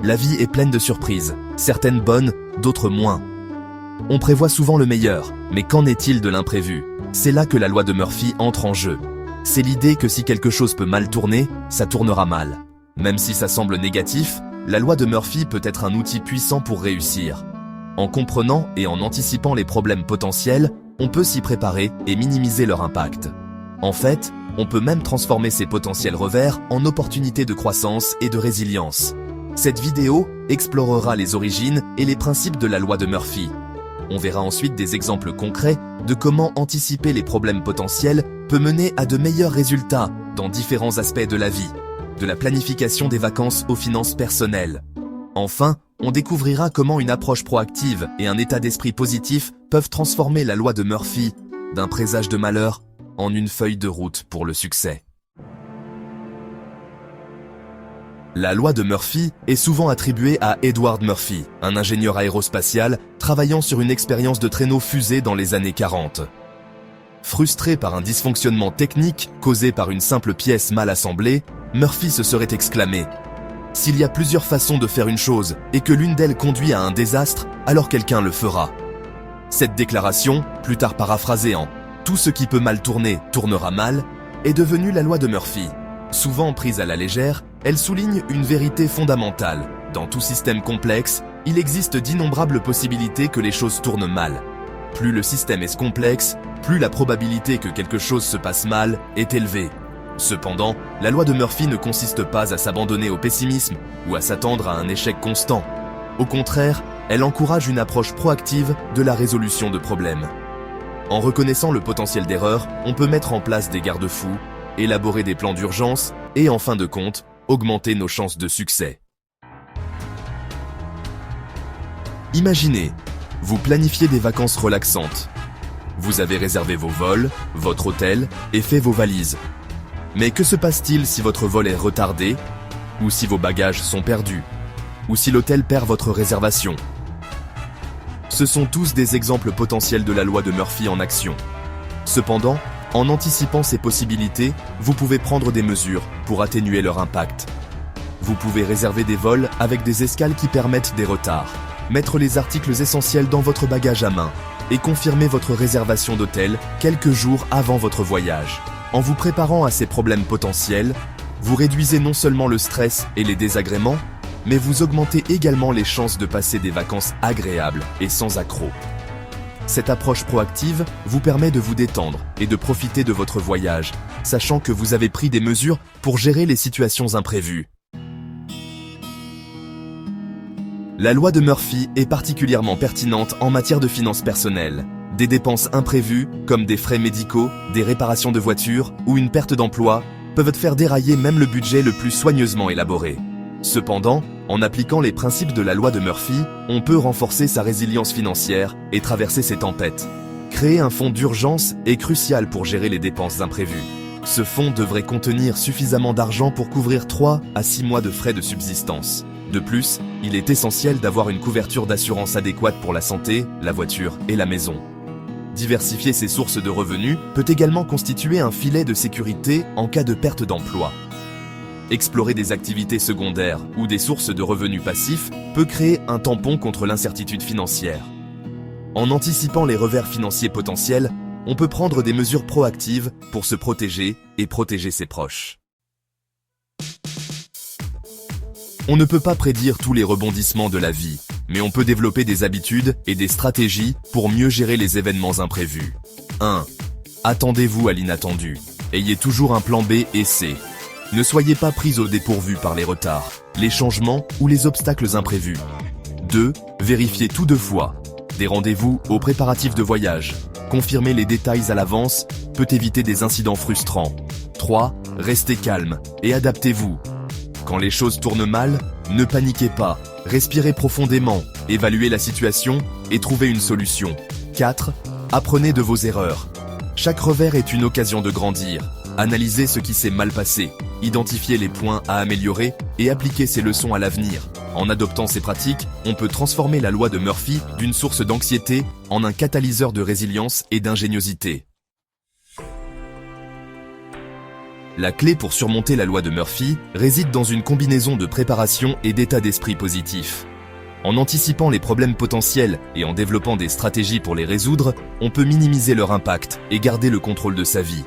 La vie est pleine de surprises, certaines bonnes, d'autres moins. On prévoit souvent le meilleur, mais qu'en est-il de l'imprévu? C'est là que la loi de Murphy entre en jeu. C'est l'idée que si quelque chose peut mal tourner, ça tournera mal. Même si ça semble négatif, la loi de Murphy peut être un outil puissant pour réussir. En comprenant et en anticipant les problèmes potentiels, on peut s'y préparer et minimiser leur impact. En fait, on peut même transformer ces potentiels revers en opportunités de croissance et de résilience. Cette vidéo explorera les origines et les principes de la loi de Murphy. On verra ensuite des exemples concrets de comment anticiper les problèmes potentiels peut mener à de meilleurs résultats dans différents aspects de la vie, de la planification des vacances aux finances personnelles. Enfin, on découvrira comment une approche proactive et un état d'esprit positif peuvent transformer la loi de Murphy d'un présage de malheur en une feuille de route pour le succès. La loi de Murphy est souvent attribuée à Edward Murphy, un ingénieur aérospatial travaillant sur une expérience de traîneau fusée dans les années 40. Frustré par un dysfonctionnement technique causé par une simple pièce mal assemblée, Murphy se serait exclamé « S'il y a plusieurs façons de faire une chose et que l'une d'elles conduit à un désastre, alors quelqu'un le fera. » Cette déclaration, plus tard paraphrasée en « Tout ce qui peut mal tourner, tournera mal », est devenue la loi de Murphy. Souvent prise à la légère, elle souligne une vérité fondamentale. Dans tout système complexe, il existe d'innombrables possibilités que les choses tournent mal. Plus le système est complexe, plus la probabilité que quelque chose se passe mal est élevée. Cependant, la loi de Murphy ne consiste pas à s'abandonner au pessimisme ou à s'attendre à un échec constant. Au contraire, elle encourage une approche proactive de la résolution de problèmes. En reconnaissant le potentiel d'erreur, on peut mettre en place des garde-fous, élaborer des plans d'urgence et, en fin de compte, augmenter nos chances de succès. Imaginez, vous planifiez des vacances relaxantes. Vous avez réservé vos vols, votre hôtel et fait vos valises. Mais que se passe-t-il si votre vol est retardé, ou si vos bagages sont perdus, ou si l'hôtel perd votre réservation? Ce sont tous des exemples potentiels de la loi de Murphy en action. Cependant, en anticipant ces possibilités, vous pouvez prendre des mesures pour atténuer leur impact. Vous pouvez réserver des vols avec des escales qui permettent des retards, mettre les articles essentiels dans votre bagage à main et confirmer votre réservation d'hôtel quelques jours avant votre voyage. En vous préparant à ces problèmes potentiels, vous réduisez non seulement le stress et les désagréments, mais vous augmentez également les chances de passer des vacances agréables et sans accroc. Cette approche proactive vous permet de vous détendre et de profiter de votre voyage, sachant que vous avez pris des mesures pour gérer les situations imprévues. La loi de Murphy est particulièrement pertinente en matière de finances personnelles. Des dépenses imprévues, comme des frais médicaux, des réparations de voitures ou une perte d'emploi, peuvent faire dérailler même le budget le plus soigneusement élaboré. Cependant, en appliquant les principes de la loi de Murphy, on peut renforcer sa résilience financière et traverser ces tempêtes. Créer un fonds d'urgence est crucial pour gérer les dépenses imprévues. Ce fonds devrait contenir suffisamment d'argent pour couvrir 3 à 6 mois de frais de subsistance. De plus, il est essentiel d'avoir une couverture d'assurance adéquate pour la santé, la voiture et la maison. Diversifier ses sources de revenus peut également constituer un filet de sécurité en cas de perte d'emploi. Explorer des activités secondaires ou des sources de revenus passifs peut créer un tampon contre l'incertitude financière. En anticipant les revers financiers potentiels, on peut prendre des mesures proactives pour se protéger et protéger ses proches. On ne peut pas prédire tous les rebondissements de la vie, mais on peut développer des habitudes et des stratégies pour mieux gérer les événements imprévus. 1. Attendez-vous à l'inattendu. Ayez toujours un plan B et C. Ne soyez pas pris au dépourvu par les retards, les changements ou les obstacles imprévus. 2. Vérifiez tout 2 fois. Des rendez-vous aux préparatifs de voyage. Confirmer les détails à l'avance peut éviter des incidents frustrants. 3. Restez calme et adaptez-vous. Quand les choses tournent mal, ne paniquez pas. Respirez profondément, évaluez la situation et trouvez une solution. 4. Apprenez de vos erreurs. Chaque revers est une occasion de grandir. Analysez ce qui s'est mal passé, identifiez les points à améliorer et appliquez ces leçons à l'avenir. En adoptant ces pratiques, on peut transformer la loi de Murphy d'une source d'anxiété en un catalyseur de résilience et d'ingéniosité. La clé pour surmonter la loi de Murphy réside dans une combinaison de préparation et d'état d'esprit positif. En anticipant les problèmes potentiels et en développant des stratégies pour les résoudre, on peut minimiser leur impact et garder le contrôle de sa vie.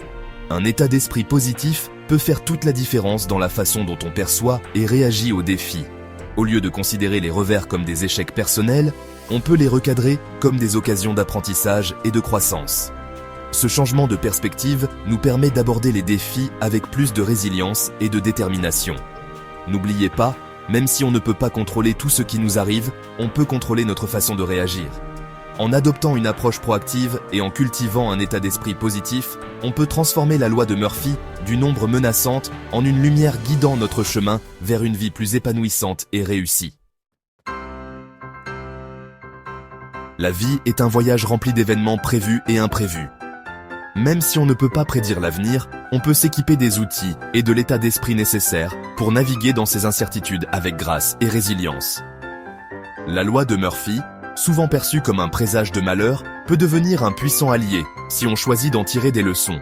Un état d'esprit positif peut faire toute la différence dans la façon dont on perçoit et réagit aux défis. Au lieu de considérer les revers comme des échecs personnels, on peut les recadrer comme des occasions d'apprentissage et de croissance. Ce changement de perspective nous permet d'aborder les défis avec plus de résilience et de détermination. N'oubliez pas, même si on ne peut pas contrôler tout ce qui nous arrive, on peut contrôler notre façon de réagir. En adoptant une approche proactive et en cultivant un état d'esprit positif, on peut transformer la loi de Murphy d'une ombre menaçante en une lumière guidant notre chemin vers une vie plus épanouissante et réussie. La vie est un voyage rempli d'événements prévus et imprévus. Même si on ne peut pas prédire l'avenir, on peut s'équiper des outils et de l'état d'esprit nécessaires pour naviguer dans ces incertitudes avec grâce et résilience. La loi de Murphy, souvent perçue comme un présage de malheur, peut devenir un puissant allié si on choisit d'en tirer des leçons.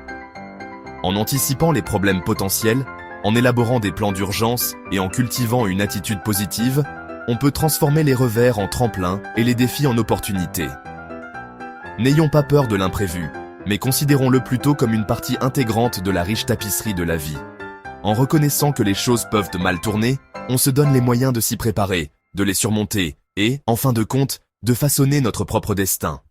En anticipant les problèmes potentiels, en élaborant des plans d'urgence et en cultivant une attitude positive, on peut transformer les revers en tremplins et les défis en opportunités. N'ayons pas peur de l'imprévu, mais considérons-le plutôt comme une partie intégrante de la riche tapisserie de la vie. En reconnaissant que les choses peuvent mal tourner, on se donne les moyens de s'y préparer, de les surmonter et, en fin de compte, de façonner notre propre destin.